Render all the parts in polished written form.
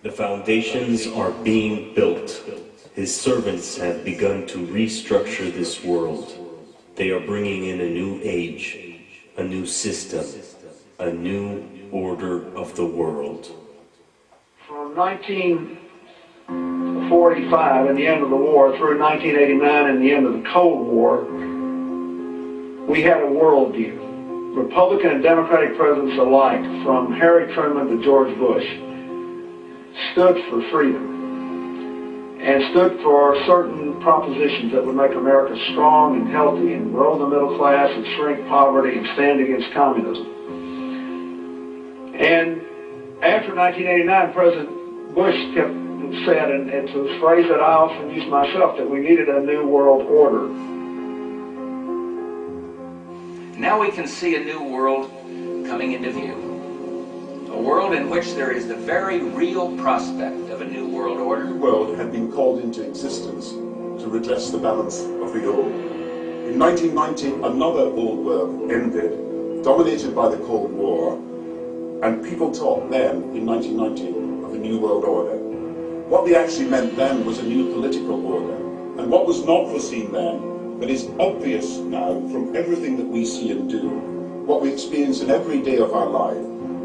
The foundations are being built. His servants have begun to restructure this world. They are bringing in a new age, a new system, a new order of the world. From 1945 and the end of the war through 1989 and the end of the Cold War, we had a worldview. Republican and Democratic presidents alike, from Harry Truman to George Bush, stood for freedom and stood for certain propositions that would make America strong and healthy and grow the middle class and shrink poverty and stand against communism. And after 1989, President Bush said, and to a phrase that I often use myself, that we needed a new world order. Now we can see a new world coming into view. A world in which there is the very real prospect of a new world order. The new world had been called into existence to redress the balance of the old. In 1990, another old world ended, dominated by the Cold War, and people talked then, in 1990, of a new world order. What they actually meant then was a new political order. And what was not foreseen then, but is obvious now from everything that we see and do, what we experience in every day of our life,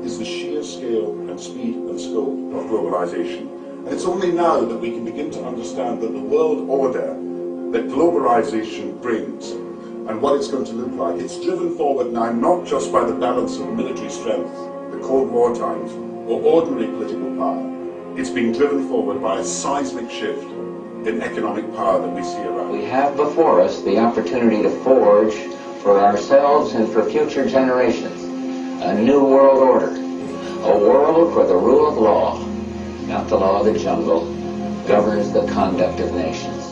is the sheer scale and speed and scope of globalization. And it's only now that we can begin to understand that the world order that globalization brings and what it's going to look like, it's driven forward now not just by the balance of military strength, the Cold War times, or ordinary political power. It's being driven forward by a seismic shift in economic power that we see around. We have before us the opportunity to forge for ourselves and for future generations a new world order, a world where the rule of law, not the law of the jungle, governs the conduct of nations.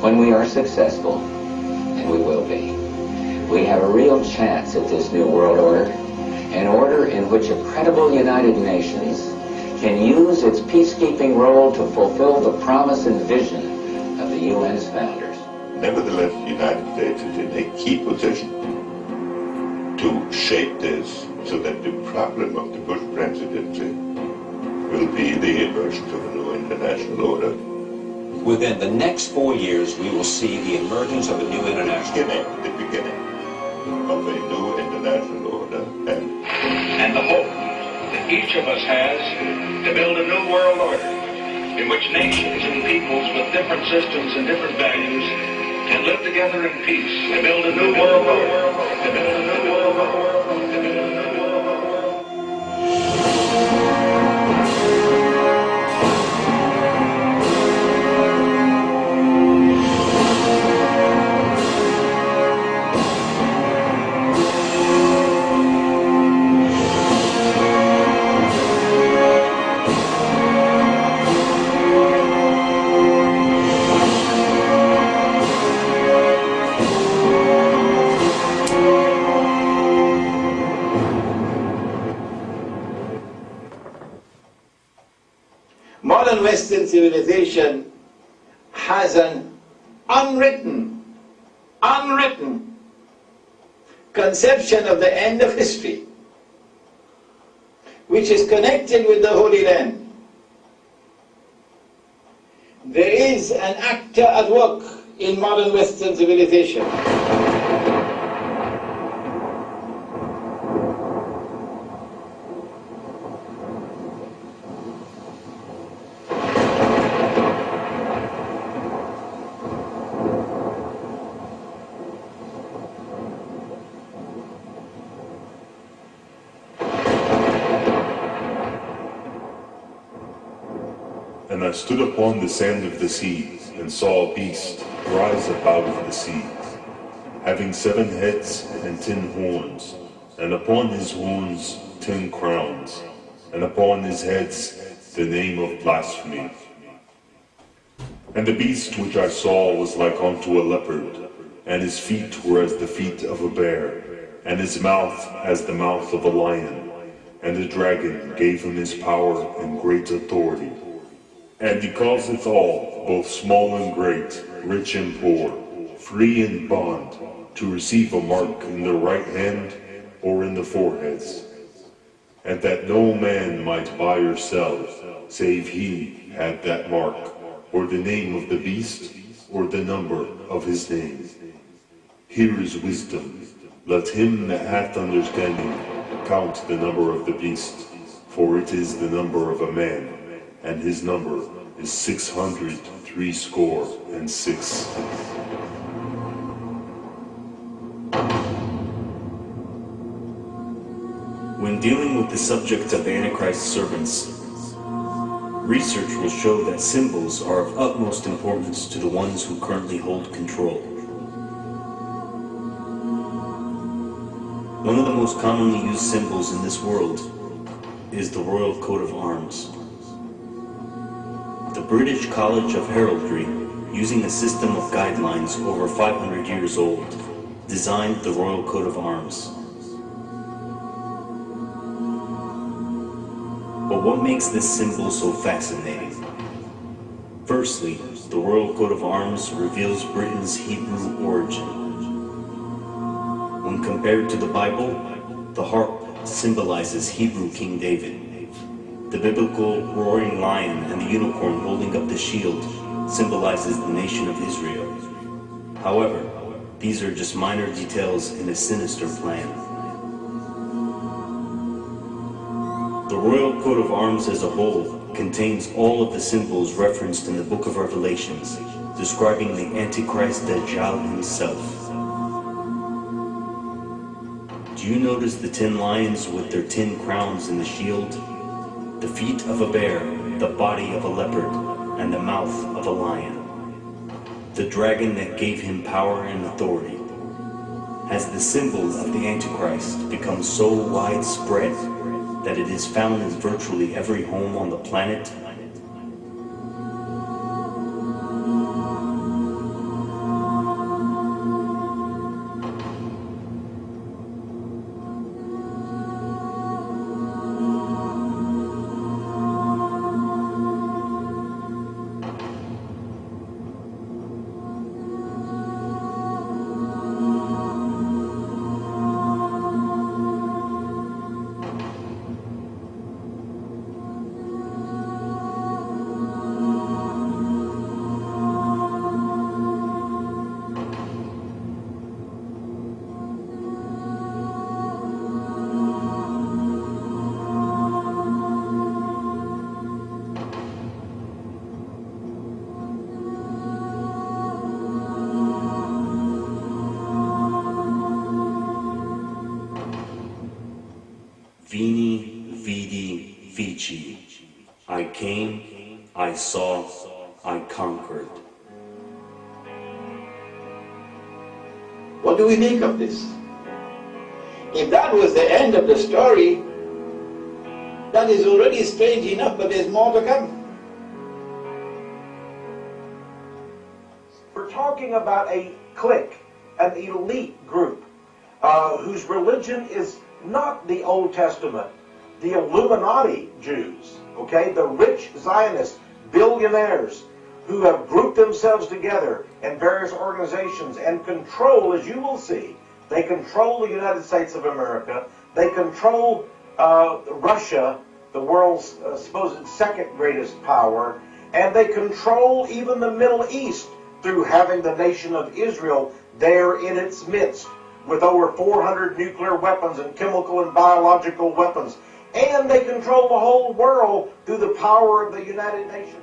When we are successful, and we will be, we have a real chance at this new world order, an order in which a credible United Nations can use its peacekeeping role to fulfill the promise and vision of the UN's founders. Nevertheless, the United States is in a key position to shape this so that the problem of the Bush presidency will be the emergence of a new international order. Within the next 4 years, we will see the emergence of a new international order. The beginning of a new international order and the hope that each of us has to build a new world order in which nations and peoples with different systems and different values can live together in peace, to build a new world order, to build a new world order, to build a new world order. Modern Western civilization has an unwritten conception of the end of history, which is connected with the Holy Land. There is an actor at work in modern Western civilization. And I stood upon the sand of the sea, and saw a beast rise up out of the sea, having 7 heads and 10 horns, and upon his horns 10 crowns, and upon his heads the name of blasphemy. And the beast which I saw was like unto a leopard, and his feet were as the feet of a bear, and his mouth as the mouth of a lion. And the dragon gave him his power and great authority. And he causeth all, both small and great, rich and poor, free and bond, to receive a mark in the right hand or in the foreheads, and that no man might buy or sell, save he had that mark, or the name of the beast, or the number of his name. Here is wisdom. Let him that hath understanding count the number of the beast, for it is the number of a man, and his number is 666. When dealing with the subject of Antichrist's servants, research will show that symbols are of utmost importance to the ones who currently hold control. One of the most commonly used symbols in this world is the Royal Coat of Arms. The British College of Heraldry, using a system of guidelines over 500 years old, designed the Royal Coat of Arms. But what makes this symbol so fascinating? Firstly, the Royal Coat of Arms reveals Britain's Hebrew origin. When compared to the Bible, the harp symbolizes Hebrew King David. The biblical roaring lion and the unicorn holding up the shield symbolizes the nation of Israel. However, these are just minor details in a sinister plan. The Royal Coat of Arms as a whole contains all of the symbols referenced in the Book of Revelations, describing the Antichrist Dajjal himself. Do you notice the 10 lions with their 10 crowns in the shield? The feet of a bear, the body of a leopard, and the mouth of a lion. The dragon that gave him power and authority. Has the symbol of the Antichrist become so widespread that it is found in virtually every home on the planet? Veni, vidi, vici. I came, I saw, I conquered. What do we make of this? If that was the end of the story, that is already strange enough, but there's more to come. We're talking about a clique, an elite group, whose religion is not the Old Testament, the Illuminati Jews, okay? The rich Zionist billionaires who have grouped themselves together in various organizations and control, as you will see, they control the United States of America, they control Russia, the world's supposed second greatest power, and they control even the Middle East through having the nation of Israel there in its midst, with over 400 nuclear weapons and chemical and biological weapons. And they control the whole world through the power of the United Nations.